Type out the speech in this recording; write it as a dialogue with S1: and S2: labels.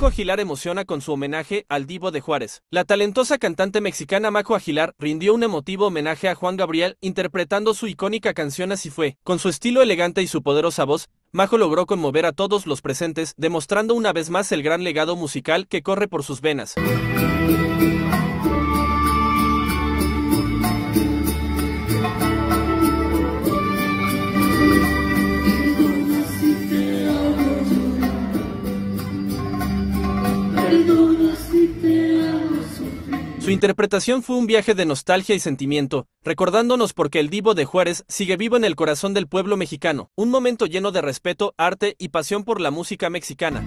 S1: Majo Aguilar emociona con su homenaje al Divo de Juárez. La talentosa cantante mexicana Majo Aguilar rindió un emotivo homenaje a Juan Gabriel interpretando su icónica canción Así fue. Con su estilo elegante y su poderosa voz, Majo logró conmover a todos los presentes, demostrando una vez más el gran legado musical que corre por sus venas. Su interpretación fue un viaje de nostalgia y sentimiento, recordándonos porque el Divo de Juárez sigue vivo en el corazón del pueblo mexicano, un momento lleno de respeto, arte y pasión por la música mexicana.